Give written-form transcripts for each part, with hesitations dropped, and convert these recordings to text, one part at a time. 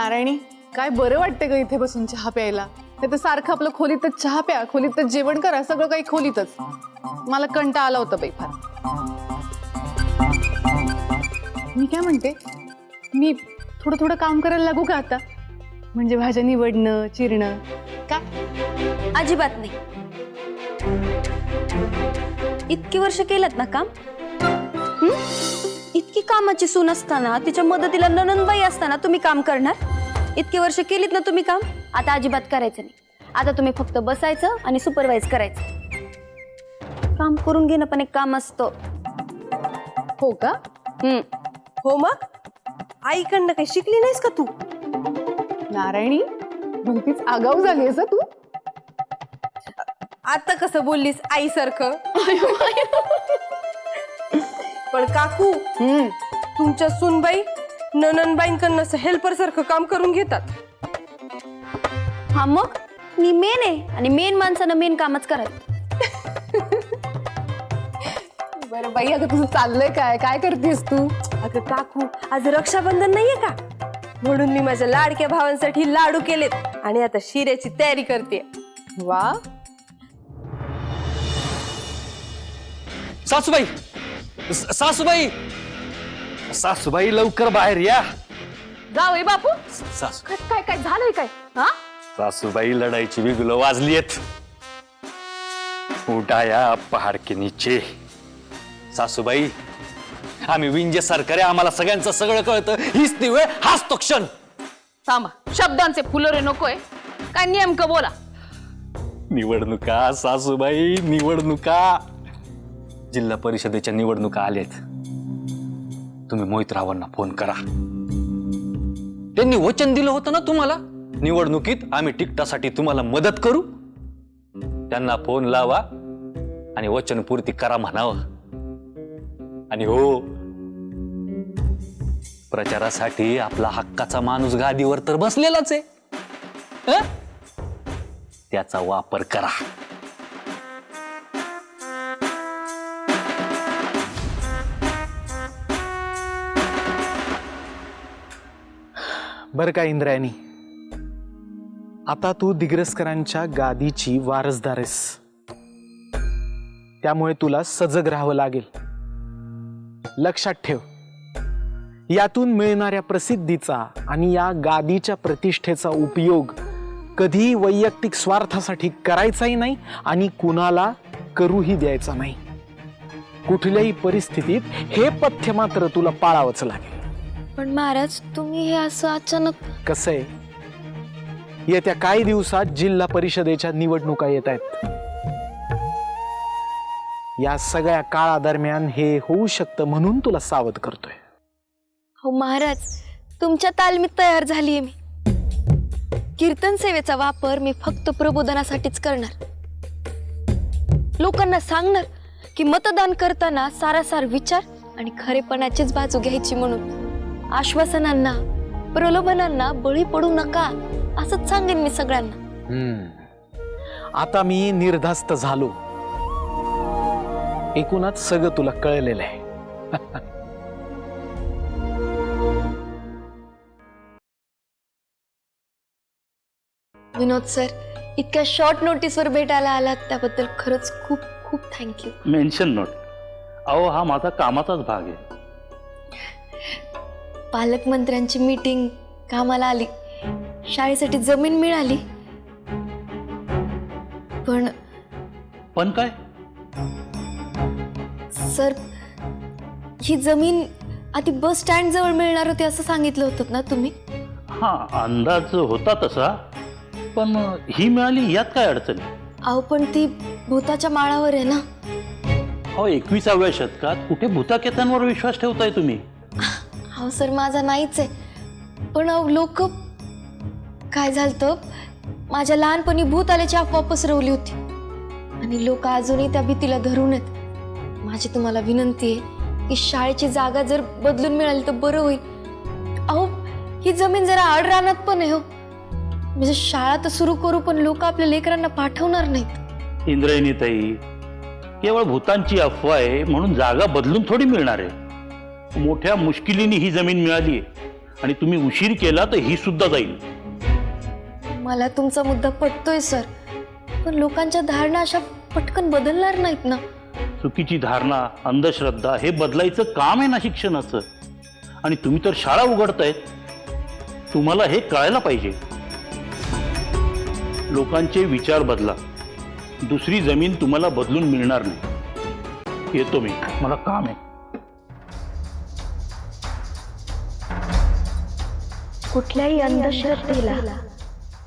नारायणी, काय बरं वाटतं ग इथे बसून चहा प्यायला. नाही तर सारखं आपलं खोलीतच चहा प्या, खोलीतच जेवण करा, सगळं काही खोलीतच. मला कंटाळा आला होता बाई फार. मी काय म्हणते, मी थोडं थोडं काम करायला लागू का आता? म्हणजे भाज्या निवडणं, चिरणं. काय? अजिबात नाही. इतकी वर्ष केलं ना काम. इतकी कामाची सून असताना, तिच्या मदतीला ननंदबाई असताना तुम्ही काम करणार? इतकी वर्ष केलीत ना तुम्ही काम, आता अजिबात करायचं नाही. आता तुम्ही फक्त बसायचं आणि सुपरवाइज करायचं. काम करून घेणं पण एक काम असतं. हो का? हो मग आईकडनं काही शिकली नाहीस का तू? नारायणी, भलतीच आगाऊ झाली आहेस तू. आता कसं बोललीस आईसारखं? पण काकू, तुमच्या सूनबाई ननंदबाईंकडनं हेल्पर सारखं काम करून घेतात. हा मग मी मेन आहे आणि मेन माणसानं मेन कामच करायचं. बरं बाई, अगं तुझं चाललंय काय? काय करतेस तू? अगं काकू, आज रक्षाबंधन नाहीये का, म्हणून मी माझ्या लाडक्या भावांसाठी लाडू केलेत आणि आता शिऱ्याची तयारी करते. वा. सासूबाई, सासूबाई, सासूबाई लवकर बाहेर या. जाऊ बापू. सासू, काय काय झालंय काय? हा, सासूबाई लढाईची बिगुलं वाजलीयत. उठाया पहाड के नीचे. सासूबाई, आम्ही विंजे सरकारी, आम्हाला सगळ्यांचं सगळं कळतं. हीच ती वेळ, हाच तो क्षण. थांबा, शब्दांचे फुलोरे नकोय, काय नेमकं बोला. निवडणुका सासूबाई, निवडणुका. जिल्हा परिषदेच्या निवडणुका आल्यात. तुम्ही मोहितरावांना फोन करा. त्यांनी वचन दिलं होतं ना तुम्हाला, निवडणुकीत आम्ही तिकिटासाठी तुम्हाला मदत करू. त्यांना फोन लावा आणि वचनपूर्ती करा म्हणावं. आणि हो, प्रचारासाठी आपला हक्काचा माणूस गादीवर तर बसलेलाच आहे. त्याचा वापर करा. बर का इंद्रायणी, आता तू दिग्रसकरांच्या गादीची वारसदार आहेस. त्यामुळे तुला सजग राहावं लागेल. लक्षात ठेव, यातून मिळणाऱ्या प्रसिद्धीचा आणि या गादीच्या प्रतिष्ठेचा उपयोग कधी वैयक्तिक स्वार्थासाठी करायचाही नाही आणि कुणाला करूही द्यायचा नाही. कुठल्याही परिस्थितीत हे पथ्य मात्र तुला पाळावंच लागेल. पण महाराज, तुम्ही हे असं अचानक. कसं आहे, येत्या काही दिवसात जिल्हा परिषदेच्या निवडणुका येत आहेत. या सगळ्या काळादरम्यान हे होऊ शकतं, म्हणून तुला सावध करतोय. हो महाराज, तुमच्या तालमीत तयार झालीये मी. कीर्तन सेवेचा वापर मी फक्त प्रबोधनासाठीच करणार. लोकांना सांगणार की मतदान करताना सारासार विचार आणि खरेपणाचीच बाजू घ्यायची म्हणून. आश्वासनांना, प्रलोभनांना बळी पडू नका असंच सांगेन मी सगळ्यांना. आता मी निर्धास्त झालो. एकूणच सगळं तुला कळलेलं आहे. विनोद सर, इतक्या शॉर्ट नोटीसवर भेटायला आलात त्याबद्दल खरंच खूप खूप थँक्यू. Mention note. अहो, हा माझा कामाचाच भाग आहे. पालकमंत्र्यांची मीटिंग कामाला आली, शाळेसाठी जमीन मिळाली. पण काय सर, ही जमीन आधी बस स्टँड जवळ मिळणार होती असं सांगितलं होतं ना तुम्ही? हा, अंदाज होता तसा, पण ही मिळाली यात काय अडचण? अहो, पण ती भूताच्या माळावर आहे ना. अहो, 21व्या शतकात कुठे भूताकेतांवर विश्वास ठेवताय तुम्ही? हो सर, माझा नाहीच आहे. पण लोक, काय झालं, माझ्या लहानपणी भूत आल्याची अफवा पसरवली होती आणि लोक अजूनही त्या भीतीला धरून आहेत. माझी तुम्हाला विनंती आहे की शाळेची जागा जर बदलून मिळाली तर बरं होईल. अहो, ही जमीन जरा आड रानात पण आहे हो. म्हणजे शाळा तर सुरू करू, पण लोक आपल्या लेकरांना पाठवणार नाहीत. इंद्रायणीताई, केवळ भूतांची अफवा आहे म्हणून जागा बदलून थोडी मिळणार आहे. मोठ्या मुश्किलीने ही जमीन मिळाली आहे आणि तुम्ही उशीर केला तर ही सुद्धा जाईल. मला तुमचा मुद्दा पटतोय सर, पण लोकांच्या धारणा अशा पटकन बदलणार नाहीत ना. चुकीची धारणा, अंधश्रद्धा हे बदलायचं काम आहे ना शिक्षणाचं. आणि तुम्ही तर शाळा उघडतायत, तुम्हाला हे कळायला पाहिजे. लोकांचे विचार बदला, दुसरी जमीन तुम्हाला बदलून मिळणार नाही. येतो मी, मला काम आहे. कुठल्याही अंधश्रद्धेला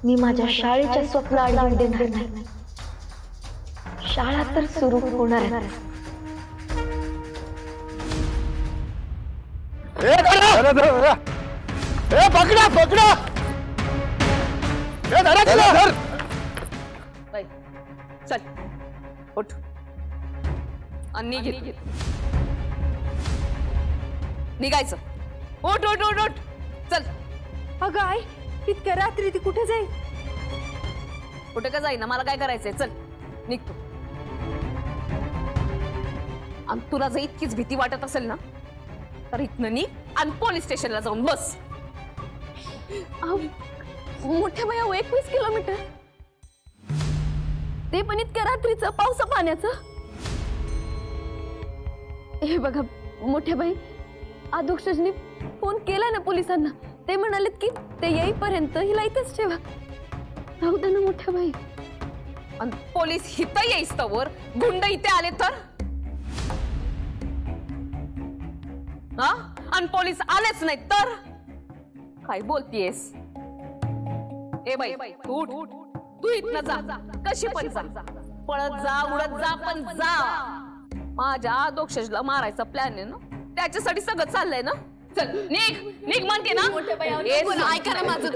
मी माझ्या शाळेच्या स्वप्नाआड येऊ देणार नाही. शाळा तर सुरू होणार आहे. पकडा पकडा. चल उठ आणि निघायचं. उठ उठ उठ उठ चल. अगं आई, इतक्या रात्री ती कुठे जाईल? कुठे का जाईना, मला काय करायचंय. चल निघतो. आणि तुला जर इतकीच भीती वाटत असेल ना तर इथनं निघ आणि पोलीस स्टेशनला जाऊन बस. मोठ्या बाया 21 किलोमीटर, ते पण इतक्या रात्रीचं, पावसा पाण्याचं. हे बघा मोठ्या बाई, अधोक्षजनी फोन केला ना पोलिसांना. ते म्हणालेत की ते येईपर्यंत हिला इथेच ठेवा. राहू दे ना मोठ्या बाई. आणि पोलीस इथं येईस तवर गुंड इथे आले तर हा, आणि पोलीस आलेच नाही तर काय बोलतीयस? ए बाई तू उठ. तू इथनं जा, कशी पण जा, पळत जा, उडत जा, पण जा. माझ्या अधोक्षजला मारायचा प्लॅन आहे ना, त्याच्यासाठी सगळं चाललंय ना. चल निघ निघ म्हणते ना. ऐका ना माझं.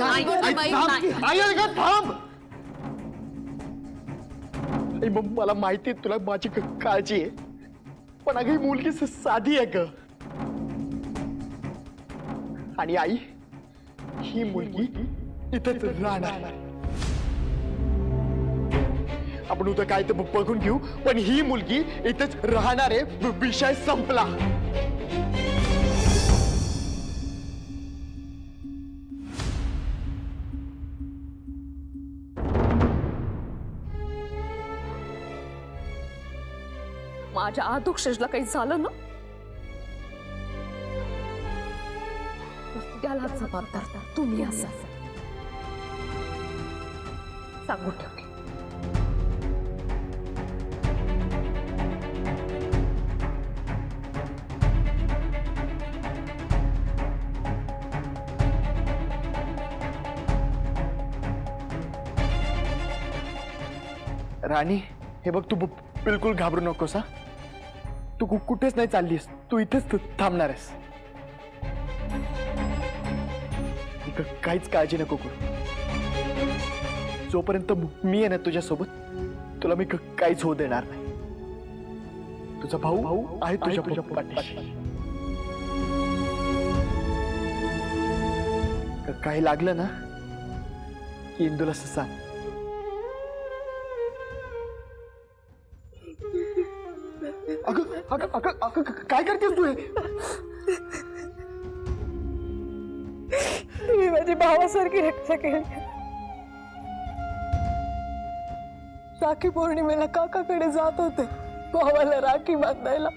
मला माहिती तुला माझी काळजी आहे, पण अगं ही मुलगी साधी आहे ग. आणि आई, ही मुलगी इथंच राहणार. आपण उद्या काय ते बघून घेऊ, पण ही मुलगी इथेच राहणार आहे. विषय संपला. माझ्या अधोक्षजला काही झालं ना त्याला जबाबदार तुम्ही असाल. सांगून ठेवते. राणी, हे बघ, तू बिलकुल घाबरू नकोस. हा, तू कुठेच नाही चाललीस, तू इथेच थांबणार आहेस. काहीच काळजी नको करू. जोपर्यंत मी आहे ना तुझ्यासोबत, तुला मी काहीच होऊ देणार नाही. तुझा भाऊ आहे तुझ्या पाठीशी. काही लागलं ना की इंदूला सांग. अगं काय करतेस तू? तुम्ही माझी भावासारखी रक्षा केली. राखी पौर्णिमेला काकाकडे जात होते भावाला राखी बांधायला.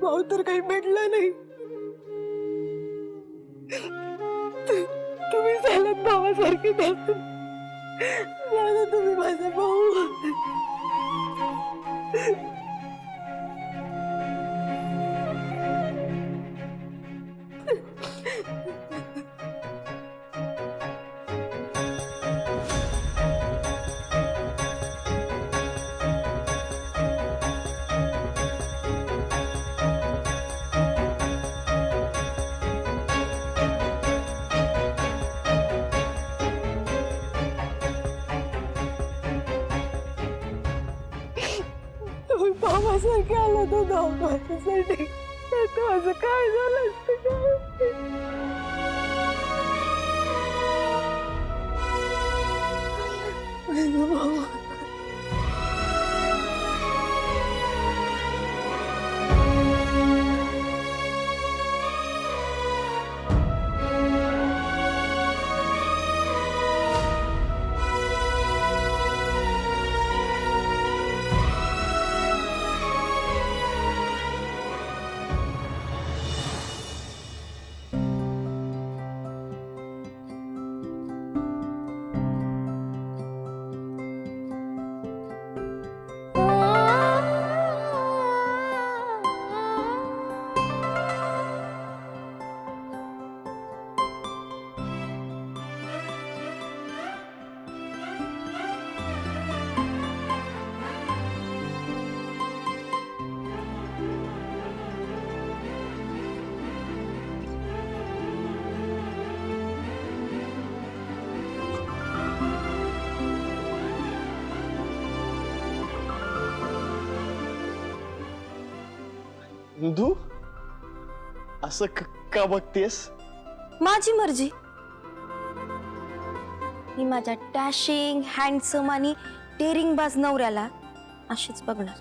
भाऊ तर काही भेटला नाही. तुम्ही झालात भावासारखी. मला तुम्ही माझा भाऊ. भावासारखे आला तो धाव माझ्यासाठी. माझं काय झालं असतं भाऊ. तू असं का बघतेस? माझी मर्जी. मी माझ्या डॅशिंग हँडसम आणि डेअरिंग बाज नवऱ्याला अशीच बघणार.